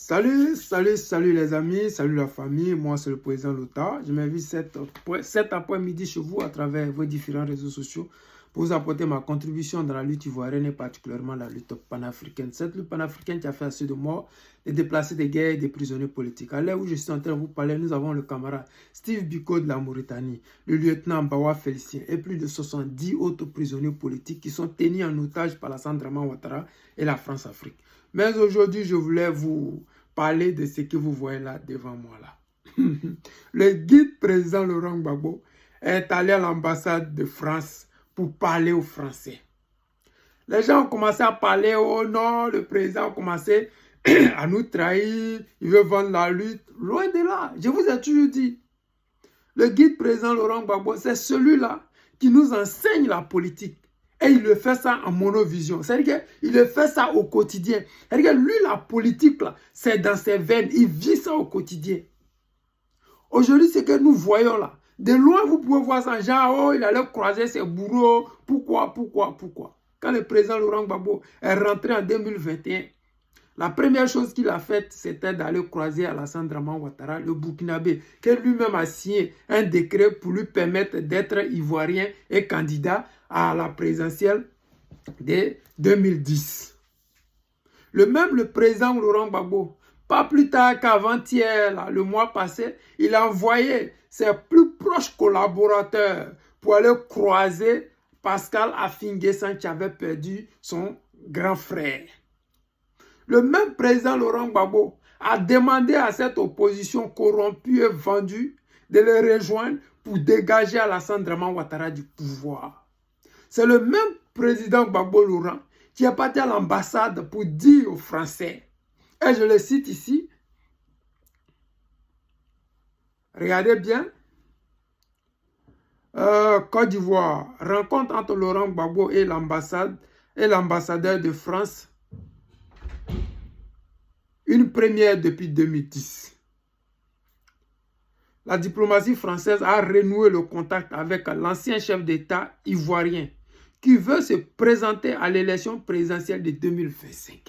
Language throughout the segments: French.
Salut les amis, salut la famille, moi c'est le président Lota. Je m'invite cet après-midi chez vous à travers vos différents réseaux sociaux pour vous apporter ma contribution dans la lutte ivoirienne et particulièrement la lutte panafricaine. Cette lutte panafricaine qui a fait assez de morts, des déplacés de guerre et des prisonniers politiques. À l'heure où je suis en train de vous parler, nous avons le camarade Steve Biko de la Mauritanie, le lieutenant Bawa Félicien et plus de 70 autres prisonniers politiques qui sont tenus en otage par la Draman Ouattara et la France-Afrique. Mais aujourd'hui, je voulais vous parler de ce que vous voyez là devant moi là. Le guide président Laurent Gbagbo est allé à l'ambassade de France pour parler aux Français. Les gens ont commencé à parler, oh non, le président a commencé à nous trahir, il veut vendre la lutte. Loin de là, je vous ai toujours dit, le guide président Laurent Gbagbo, c'est celui-là qui nous enseigne la politique. Et il le fait ça en monovision. C'est-à-dire qu'il le fait ça au quotidien. C'est-à-dire que lui, la politique, c'est dans ses veines. Il vit ça au quotidien. Aujourd'hui, ce que nous voyons là, de loin, vous pouvez voir ça. Genre, oh, il allait croiser ses bourreaux. Pourquoi? Quand le président Laurent Gbagbo est rentré en 2021, la première chose qu'il a faite, c'était d'aller croiser Alassane Draman Ouattara, le Burkinabé, qui lui-même a signé un décret pour lui permettre d'être ivoirien et candidat à la présidentielle de 2010. Le président Laurent Gbagbo, pas plus tard qu'avant-hier, le mois passé, il a envoyé ses plus proches collaborateurs pour aller croiser Pascal Affi-N'Guessan qui avait perdu son grand frère. Le même président Laurent Gbagbo a demandé à cette opposition corrompue et vendue de le rejoindre pour dégager Alassane Draman Ouattara du pouvoir. C'est le même président Gbagbo Laurent qui est parti à l'ambassade pour dire aux Français, et je le cite ici, regardez bien, Côte d'Ivoire, rencontre entre Laurent Gbagbo et l'ambassadeur de France, une première depuis 2010. La diplomatie française a renoué le contact avec l'ancien chef d'État ivoirien qui veut se présenter à l'élection présidentielle de 2025.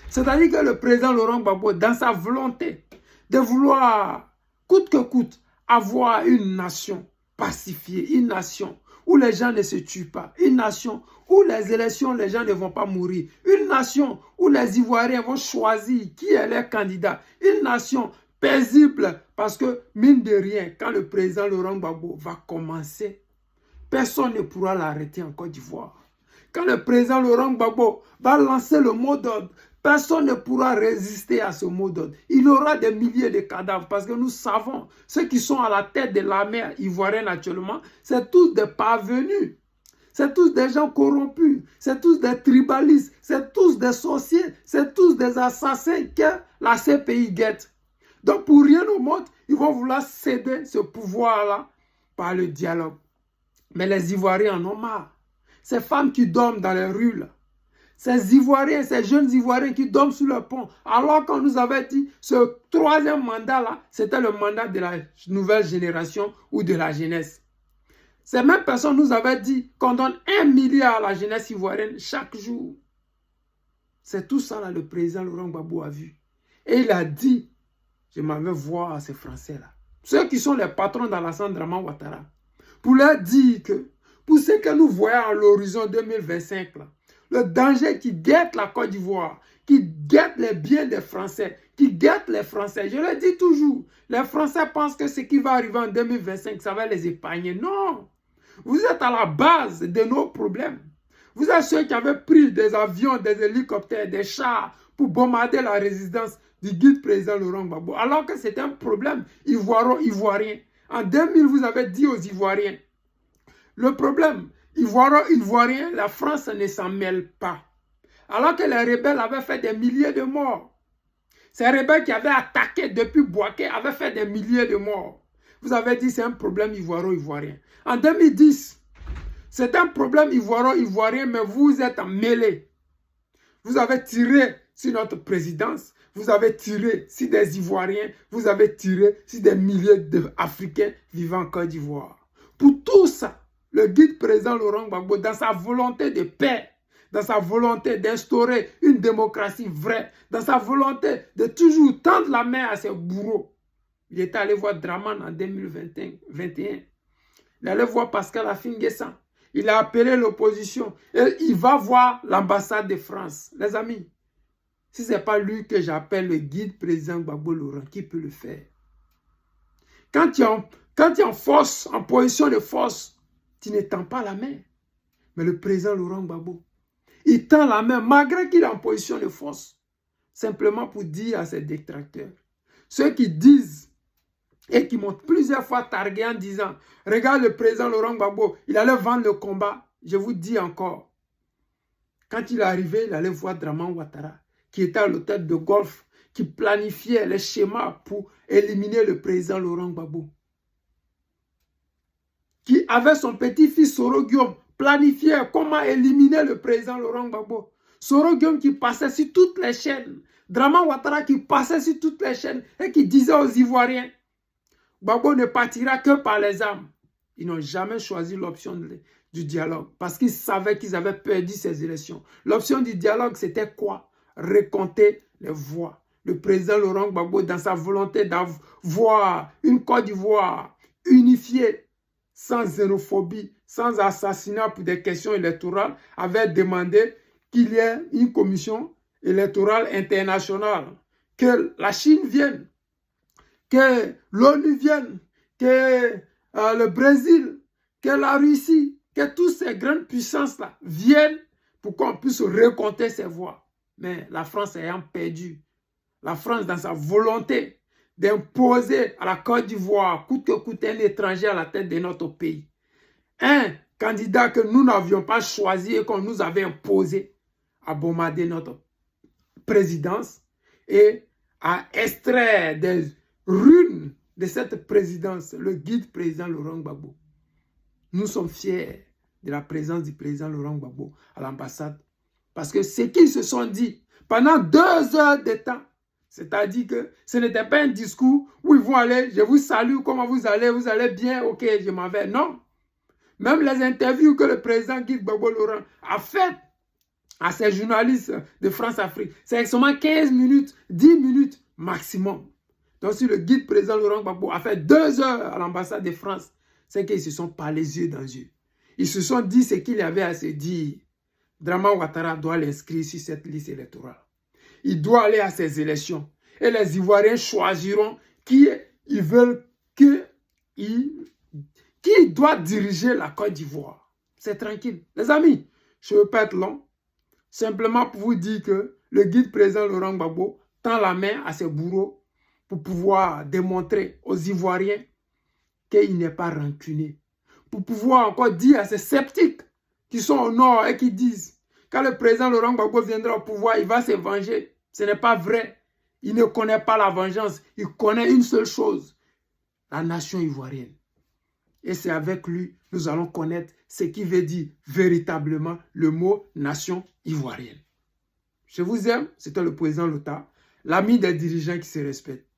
C'est-à-dire que le président Laurent Gbagbo, dans sa volonté de vouloir, coûte que coûte, avoir une nation pacifiée, une nation où les gens ne se tuent pas, une nation où les élections, les gens ne vont pas mourir, une nation où les Ivoiriens vont choisir qui est leur candidat, une nation paisible, parce que, mine de rien, quand le président Laurent Gbagbo va commencer, personne ne pourra l'arrêter en Côte d'Ivoire. Quand le président Laurent Gbagbo va lancer le mot d'ordre, personne ne pourra résister à ce mot d'ordre. Il y aura des milliers de cadavres parce que nous savons, ceux qui sont à la tête de l'armée ivoirienne actuellement, c'est tous des parvenus. C'est tous des gens corrompus. C'est tous des tribalistes. C'est tous des sorciers. C'est tous des assassins que la CPI guette. Donc pour rien au monde, ils vont vouloir céder ce pouvoir-là par le dialogue. Mais les Ivoiriens en ont marre. Ces femmes qui dorment dans les rues, là. Ces Ivoiriens, ces jeunes Ivoiriens qui dorment sous le pont, alors qu'on nous avait dit ce troisième mandat-là, c'était le mandat de la nouvelle génération ou de la jeunesse. Ces mêmes personnes nous avaient dit qu'on donne 1 milliard à la jeunesse ivoirienne chaque jour. C'est tout ça là, le président Laurent Gbagbo a vu. Et il a dit, je m'en vais voir à ces Français-là, ceux qui sont les patrons d'Alassane Draman Ouattara, pour leur dire que, pour ce que nous voyons à l'horizon 2025, là, le danger qui guette la Côte d'Ivoire, qui guette les biens des Français, qui guette les Français. Je le dis toujours, les Français pensent que ce qui va arriver en 2025, ça va les épargner. Non, vous êtes à la base de nos problèmes. Vous êtes ceux qui avaient pris des avions, des hélicoptères, des chars pour bombarder la résidence du guide président Laurent Gbagbo, alors que c'est un problème ivoirien. En 2000, vous avez dit aux Ivoiriens, le problème ivoirien, la France ne s'en mêle pas. Alors que les rebelles avaient fait des milliers de morts. Ces rebelles qui avaient attaqué depuis Bouaké avaient fait des milliers de morts. Vous avez dit c'est un problème ivoiro-ivoirien. En 2010, c'est un problème ivoiro-ivoirien, mais vous êtes mêlés. Vous avez tiré sur notre présidence, vous avez tiré sur des Ivoiriens, vous avez tiré sur des milliers d'Africains vivant en Côte d'Ivoire. Pour tout ça, le guide président Laurent Gbagbo, dans sa volonté de paix, dans sa volonté d'instaurer une démocratie vraie, dans sa volonté de toujours tendre la main à ses bourreaux. Il était allé voir Draman en 2021. Il allait voir Pascal Affi-N'Guessan. Il a appelé l'opposition. Et il va voir l'ambassade de France. Les amis, si ce n'est pas lui que j'appelle le guide président Gbagbo Laurent, qui peut le faire? Quand tu es en force, en position de force, tu ne tends pas la main. Mais le président Laurent Gbagbo, il tend la main malgré qu'il est en position de force. Simplement pour dire à ses détracteurs, ceux qui disent et qui m'ont plusieurs fois targué en disant, regarde le président Laurent Gbagbo, il allait vendre le combat. Je vous dis encore, quand il est arrivé, il allait voir Draman Ouattara, qui était à l'hôtel de golf, qui planifiait les schémas pour éliminer le président Laurent Gbagbo. Qui avait son petit-fils Soro Guillaume, planifiait comment éliminer le président Laurent Gbagbo. Soro Guillaume qui passait sur toutes les chaînes. Draman Ouattara qui passait sur toutes les chaînes et qui disait aux Ivoiriens, Gbagbo ne partira que par les armes. Ils n'ont jamais choisi l'option du dialogue parce qu'ils savaient qu'ils avaient perdu ces élections. L'option du dialogue, c'était quoi? Récompter les voix. Le président Laurent Gbagbo, dans sa volonté d'avoir une Côte d'Ivoire unifiée, sans xénophobie, sans assassinat pour des questions électorales, avait demandé qu'il y ait une commission électorale internationale, que la Chine vienne, que l'ONU vienne, que le Brésil, que la Russie, que toutes ces grandes puissances-là viennent pour qu'on puisse recompter ces voix. Mais la France ayant perdu, la France dans sa volonté d'imposer à la Côte d'Ivoire, coûte que coûte, un étranger à la tête de notre pays, un candidat que nous n'avions pas choisi et qu'on nous avait imposé, à bombarder notre présidence et à extraire des runes de cette présidence, le guide président Laurent Gbagbo. Nous sommes fiers de la présence du président Laurent Gbagbo à l'ambassade. Parce que ce qu'ils se sont dit pendant 2 heures de temps, c'est-à-dire que ce n'était pas un discours où ils vont aller, je vous salue, comment vous allez bien, ok, je m'en vais. Non. Même les interviews que le président Guy Gbagbo Laurent a fait à ces journalistes de France-Afrique, c'est seulement 15 minutes, 10 minutes maximum. Donc si le guide président Laurent Gbagbo a fait 2 heures à l'ambassade de France, c'est qu'ils se sont parlé yeux dans yeux. Ils se sont dit ce qu'il y avait à se dire. Draman Ouattara doit l'inscrire sur cette liste électorale. Il doit aller à ces élections. Et les Ivoiriens choisiront qui ils veulent qui doit diriger la Côte d'Ivoire. C'est tranquille. Les amis, je ne veux pas être long. Simplement pour vous dire que le guide président Laurent Gbagbo tend la main à ses bourreaux pour pouvoir démontrer aux Ivoiriens qu'il n'est pas rancunier. Pour pouvoir encore dire à ces sceptiques qui sont au nord et qui disent quand le président Laurent Gbagbo viendra au pouvoir, il va se venger. Ce n'est pas vrai. Il ne connaît pas la vengeance. Il connaît une seule chose, la nation ivoirienne. Et c'est avec lui, nous allons connaître ce qui veut dire véritablement le mot nation ivoirienne. Je vous aime, c'était le président Lota, l'ami des dirigeants qui se respectent.